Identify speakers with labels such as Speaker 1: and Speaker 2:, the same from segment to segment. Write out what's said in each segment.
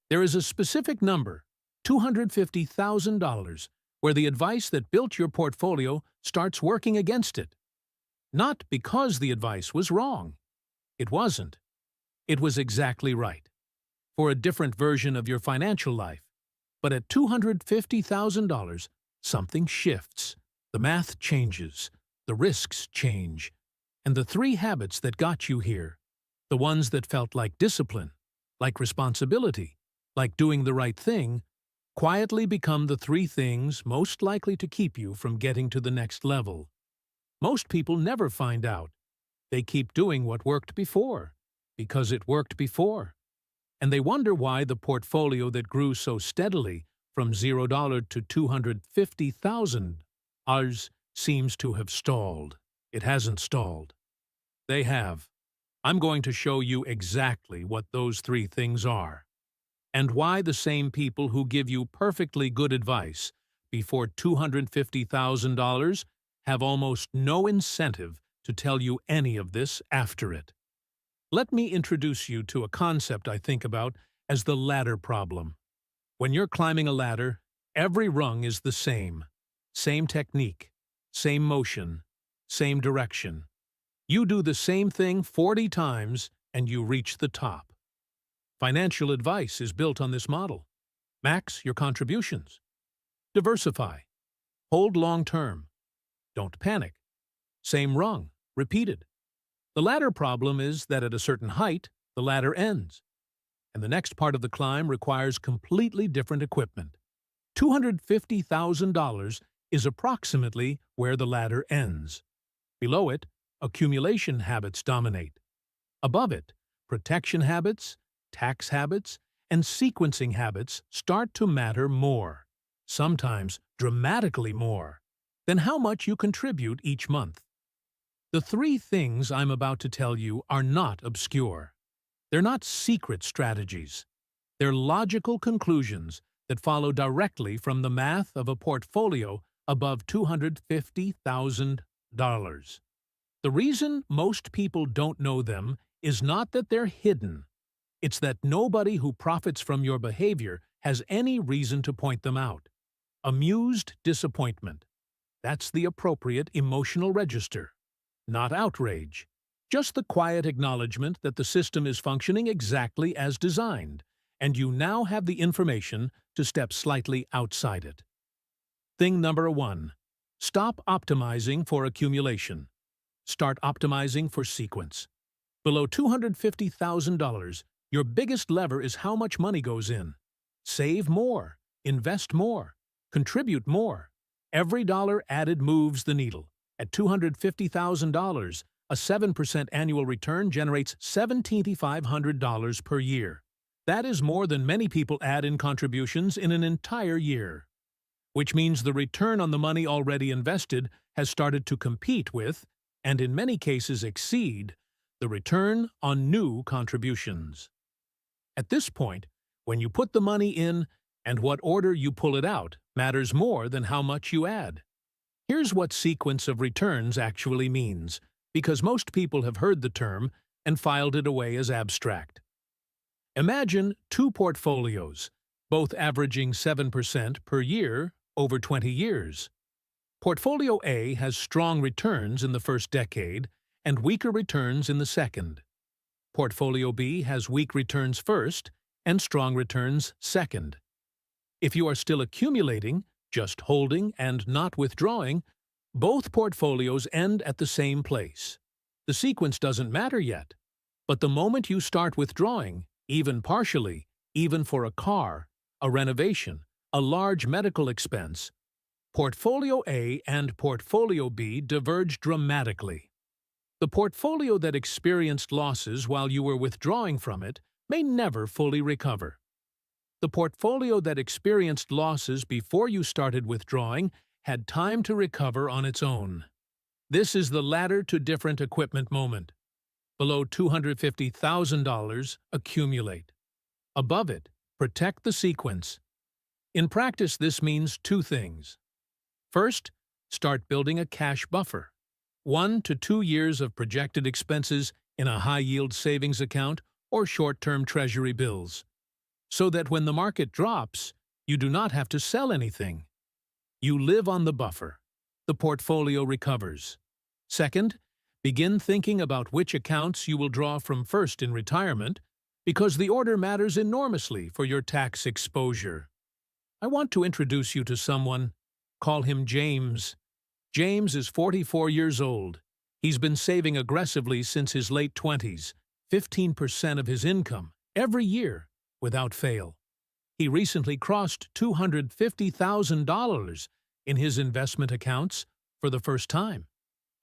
Speaker 1: There is a specific number, $250,000, where the advice that built your portfolio starts working against it. Not because the advice was wrong. It wasn't. It was exactly right. For a different version of your financial life. But at $250,000, something shifts. The math changes. The risks change. And the three habits that got you here, the ones that felt like discipline, like responsibility, like doing the right thing, quietly become the three things most likely to keep you from getting to the next level. Most people never find out. They keep doing what worked before, because it worked before. And they wonder why the portfolio that grew so steadily from $0 to $250,000 seems to have stalled. It hasn't stalled. They have. I'm going to show you exactly what those three things are, and why the same people who give you perfectly good advice before $250,000 have almost no incentive to tell you any of this after it. Let me introduce you to a concept I think about as the ladder problem. When you're climbing a ladder, every rung is the same. Same technique, same motion, same direction. You do the same thing 40 times and you reach the top. Financial advice is built on this model. Max your contributions. Diversify. Hold long term. Don't panic. Same rung, repeated. The ladder problem is that at a certain height, the ladder ends, and the next part of the climb requires completely different equipment. $250,000 is approximately where the ladder ends. Below it, accumulation habits dominate. Above it, protection habits, tax habits, and sequencing habits start to matter more, sometimes dramatically more, than how much you contribute each month. The three things I'm about to tell you are not obscure. They're not secret strategies. They're logical conclusions that follow directly from the math of a portfolio above $250,000. The reason most people don't know them is not that they're hidden. It's that nobody who profits from your behavior has any reason to point them out. Amused disappointment. That's the appropriate emotional register. Not outrage, just the quiet acknowledgement that the system is functioning exactly as designed, and you now have the information to step slightly outside it. Thing number one, stop optimizing for accumulation. Start optimizing for sequence. Below $250,000, your biggest lever is how much money goes in. Save more, invest more, contribute more. Every dollar added moves the needle. At $250,000, a 7% annual return generates $7,500 per year. That is more than many people add in contributions in an entire year. Which means the return on the money already invested has started to compete with, and in many cases exceed, the return on new contributions. At this point, when you put the money in and what order you pull it out matters more than how much you add. Here's what sequence of returns actually means, because most people have heard the term and filed it away as abstract. Imagine two portfolios, both averaging 7% per year over 20 years. Portfolio A has strong returns in the first decade and weaker returns in the second. Portfolio B has weak returns first and strong returns second. If you are still accumulating, just holding and not withdrawing, both portfolios end at the same place. The sequence doesn't matter yet, but the moment you start withdrawing, even partially, even for a car, a renovation, a large medical expense, Portfolio A and Portfolio B diverge dramatically. The portfolio that experienced losses while you were withdrawing from it may never fully recover. The portfolio that experienced losses before you started withdrawing had time to recover on its own. This is the ladder to different equipment moment. Below $250,000, accumulate. Above it, protect the sequence. In practice, this means two things. First, start building a cash buffer. 1 to 2 years of projected expenses in a high-yield savings account or short-term treasury bills. so that when the market drops, you do not have to sell anything. You live on the buffer. The portfolio recovers. Second, begin thinking about which accounts you will draw from first in retirement, because the order matters enormously for your tax exposure. I want to introduce you to someone. Call him James. James is 44 years old. He's been saving aggressively since his late 20s, 15% of his income, every year, without fail. He recently crossed $250,000 in his investment accounts for the first time.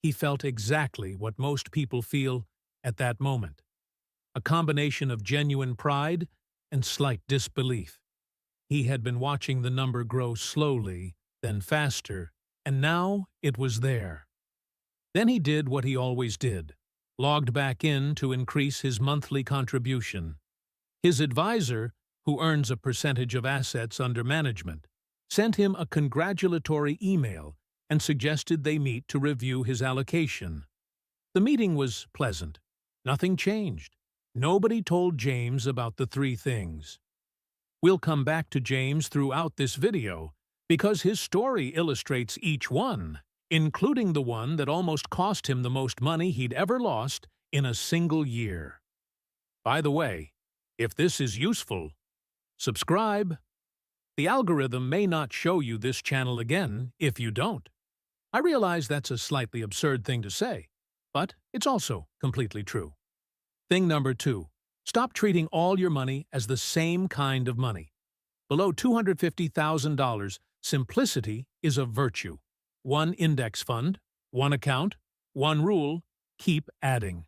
Speaker 1: He felt exactly what most people feel at that moment. A combination of genuine pride and slight disbelief. He had been watching the number grow slowly, then faster, and now it was there. Then he did what he always did, logged back in to increase his monthly contribution. His advisor, who earns a percentage of assets under management, sent him a congratulatory email and suggested they meet to review his allocation. The meeting was pleasant. Nothing changed. Nobody told James about the three things. We'll come back to James throughout this video because his story illustrates each one, including the one that almost cost him the most money he'd ever lost in a single year. By the way, if this is useful, subscribe. The algorithm may not show you this channel again if you don't. I realize that's a slightly absurd thing to say, but it's also completely true. Thing number 2. Stop treating all your money as the same kind of money. Below $250,000, simplicity is a virtue. One index fund, one account, one rule, keep adding.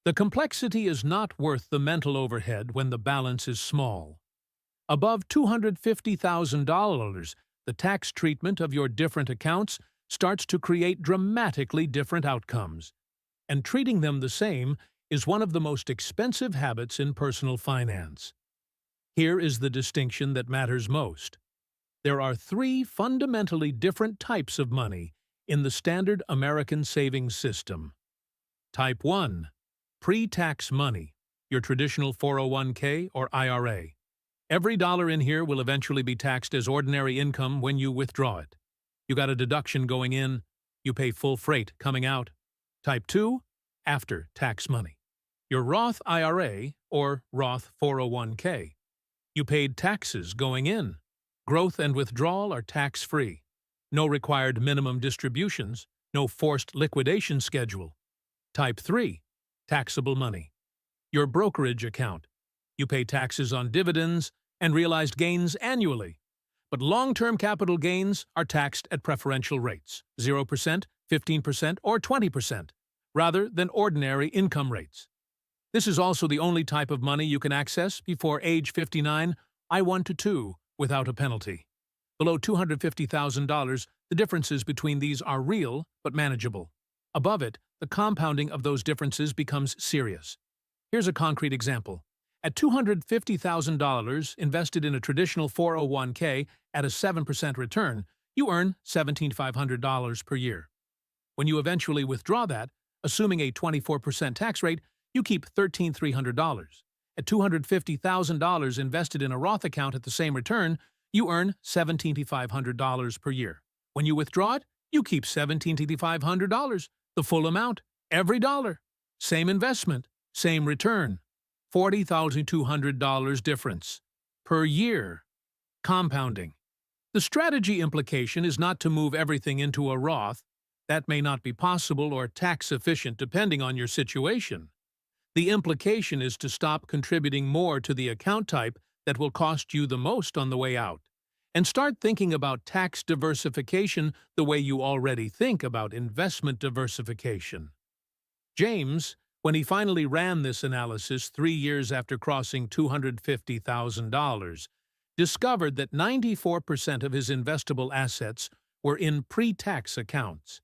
Speaker 1: The complexity is not worth the mental overhead when the balance is small. Above $250,000, the tax treatment of your different accounts starts to create dramatically different outcomes, and treating them the same is one of the most expensive habits in personal finance. Here is the distinction that matters most. There are 3 fundamentally different types of money in the standard American savings system. Type 1. Pre-tax money, your traditional 401k or IRA. Every dollar in here will eventually be taxed as ordinary income when you withdraw it. You got a deduction going in, you pay full freight coming out. Type 2. After-tax money. Your Roth IRA or Roth 401k. You paid taxes going in. Growth and withdrawal are tax-free. No required minimum distributions, no forced liquidation schedule. Type 3. Taxable money. Your brokerage account. You pay taxes on dividends and realized gains annually. But long-term capital gains are taxed at preferential rates, 0%, 15%, or 20%, rather than ordinary income rates. This is also the only type of money you can access before age 59, I-1 to 2, without a penalty. Below $250,000, the differences between these are real but manageable. Above it, the compounding of those differences becomes serious. Here's a concrete example. At $250,000 invested in a traditional 401k at a 7% return, you earn $17,500 per year. When you eventually withdraw that, assuming a 24% tax rate, you keep $13,300. At $250,000 invested in a Roth account at the same return, you earn $17,500 per year. When you withdraw it, you keep $17,500, the full amount, every dollar. Same investment, same return. $40,200 difference per year. Compounding. The strategy implication is not to move everything into a Roth. That may not be possible or tax efficient depending on your situation. The implication is to stop contributing more to the account type that will cost you the most on the way out, and start thinking about tax diversification the way you already think about investment diversification. James, when he finally ran this analysis 3 years after crossing $250,000, discovered that 94% of his investable assets were in pre-tax accounts.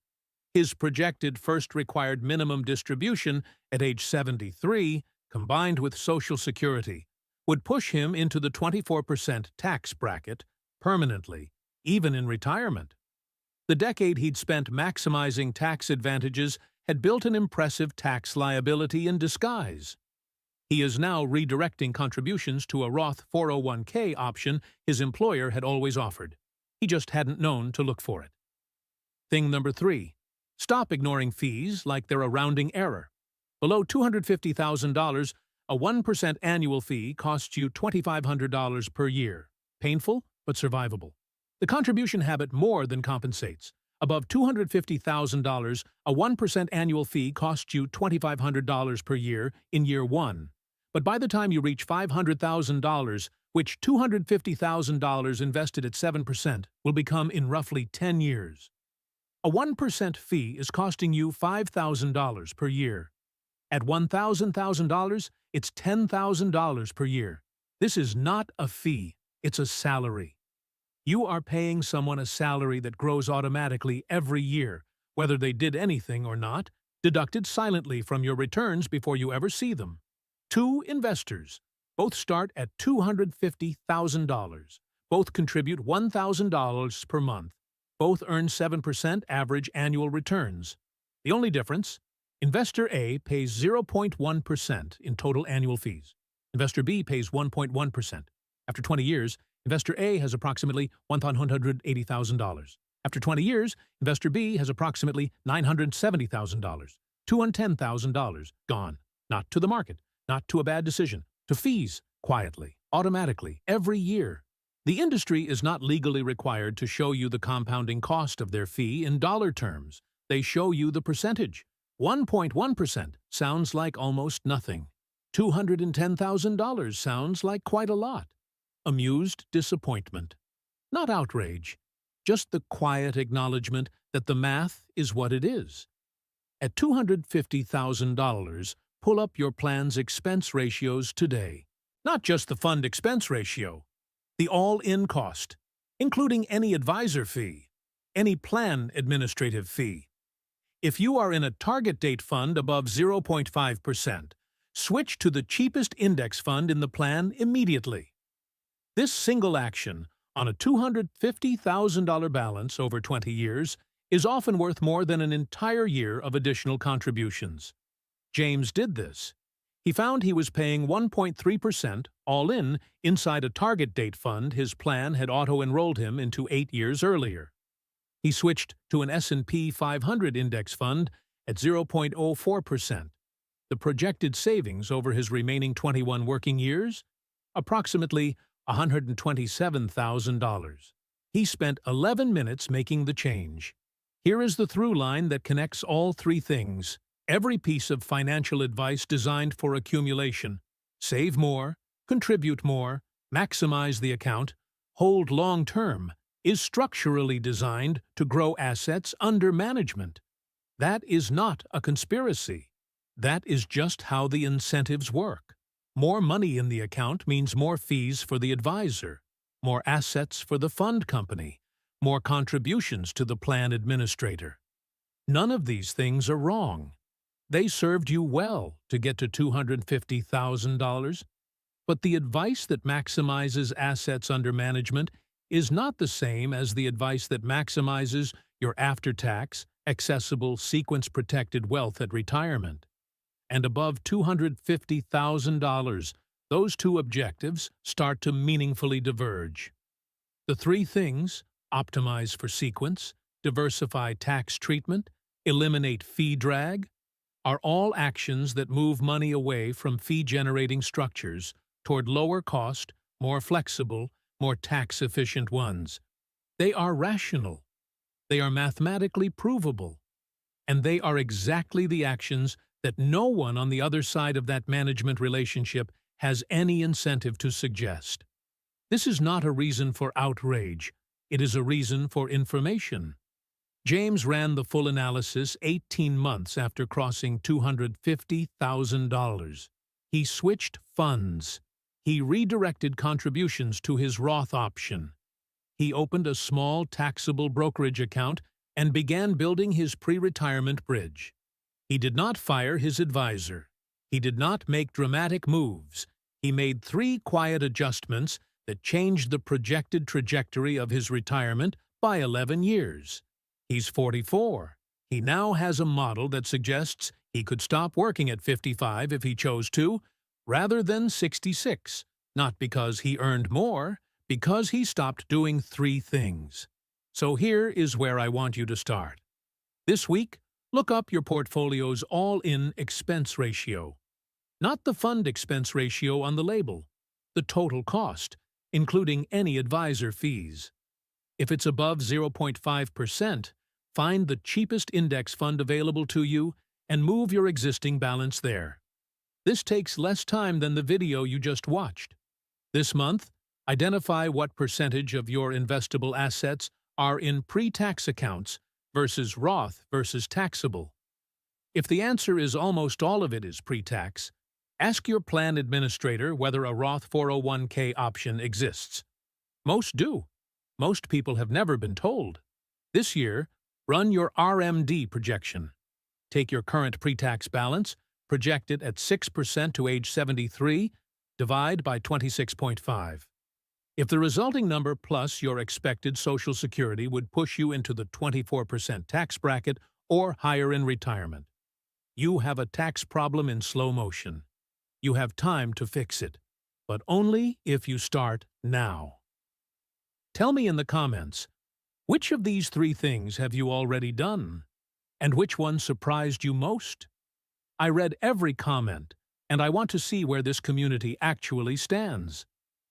Speaker 1: His projected first required minimum distribution at age 73, combined with Social Security, would push him into the 24% tax bracket permanently, even in retirement. The decade he'd spent maximizing tax advantages had built an impressive tax liability in disguise. He is now redirecting contributions to a Roth 401k option his employer had always offered. He just hadn't known to look for it. Thing number 3. Stop ignoring fees like they're a rounding error. Below $250,000, a 1% annual fee costs you $2,500 per year. Painful, but survivable. The contribution habit more than compensates. Above $250,000, a 1% annual fee costs you $2,500 per year in year 1. But by the time you reach $500,000, which $250,000 invested at 7% will become in roughly 10 years. A 1% fee is costing you $5,000 per year. At $1,000, it's $10,000 per year. This is not a fee, it's a salary. You are paying someone a salary that grows automatically every year, whether they did anything or not, deducted silently from your returns before you ever see them. 2 investors. Both start at $250,000. Both contribute $1,000 per month. Both earn 7% average annual returns. The only difference? Investor A pays 0.1% in total annual fees. Investor B pays 1.1%. After 20 years, Investor A has approximately $180,000. After 20 years, Investor B has approximately $970,000. $210,000 gone. Not to the market, not to a bad decision, to fees, quietly, automatically, every year. The industry is not legally required to show you the compounding cost of their fee in dollar terms. They show you the percentage. 1.1% sounds like almost nothing. $210,000 sounds like quite a lot. Amused disappointment. Not outrage, just the quiet acknowledgement that the math is what it is. At $250,000, pull up your plan's expense ratios today. Not just the fund expense ratio, the all-in cost, including any advisor fee, any plan administrative fee. If you are in a target date fund above 0.5%, switch to the cheapest index fund in the plan immediately. This single action on a $250,000 balance over 20 years is often worth more than an entire year of additional contributions. James did this. He found he was paying 1.3% all-in inside a target date fund his plan had auto-enrolled him into 8 years earlier. He switched to an S&P 500 index fund at 0.04%. The projected savings over his remaining 21 working years? Approximately $127,000. He spent 11 minutes making the change. Here is the through line that connects all 3 things. Every piece of financial advice designed for accumulation, save more, contribute more, maximize the account, hold long-term, is structurally designed to grow assets under management. That is not a conspiracy. That is just how the incentives work. More money in the account means more fees for the advisor, more assets for the fund company, more contributions to the plan administrator. None of these things are wrong. They served you well to get to $250,000, but the advice that maximizes assets under management is not the same as the advice that maximizes your after-tax, accessible, sequence-protected wealth at retirement. And above $250,000, those 2 objectives start to meaningfully diverge. The 3 things, optimize for sequence, diversify tax treatment, eliminate fee drag, are all actions that move money away from fee-generating structures toward lower-cost, more flexible, more tax-efficient ones. They are rational. They are mathematically provable. And they are exactly the actions that no one on the other side of that management relationship has any incentive to suggest. This is not a reason for outrage. It is a reason for information. James ran the full analysis 18 months after crossing $250,000. He switched funds. He redirected contributions to his Roth option. He opened a small taxable brokerage account and began building his pre-retirement bridge. He did not fire his advisor. He did not make dramatic moves. He made 3 quiet adjustments that changed the projected trajectory of his retirement by 11 years. He's 44. He now has a model that suggests he could stop working at 55 if he chose to, rather than 66, not because he earned more, because he stopped doing three things. So here is where I want you to start. This week, look up your portfolio's all-in expense ratio. Not the fund expense ratio on the label, the total cost, including any advisor fees. If it's above 0.5%, find the cheapest index fund available to you and move your existing balance there. This takes less time than the video you just watched. This month, identify what percentage of your investable assets are in pre-tax accounts versus Roth versus taxable. If the answer is almost all of it is pre-tax, ask your plan administrator whether a Roth 401k option exists. Most do. Most people have never been told. This year, run your RMD projection. Take your current pre-tax balance, project it at 6% to age 73, divide by 26.5. If the resulting number plus your expected Social Security would push you into the 24% tax bracket or higher in retirement, you have a tax problem in slow motion. You have time to fix it, but only if you start now. Tell me in the comments, which of these three things have you already done? And which one surprised you most? I read every comment, and I want to see where this community actually stands.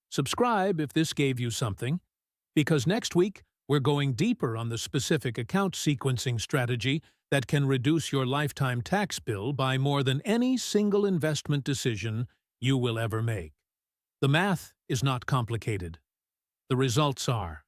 Speaker 1: Subscribe if this gave you something, because next week we're going deeper on the specific account sequencing strategy that can reduce your lifetime tax bill by more than any single investment decision you will ever make. The math is not complicated. The results are.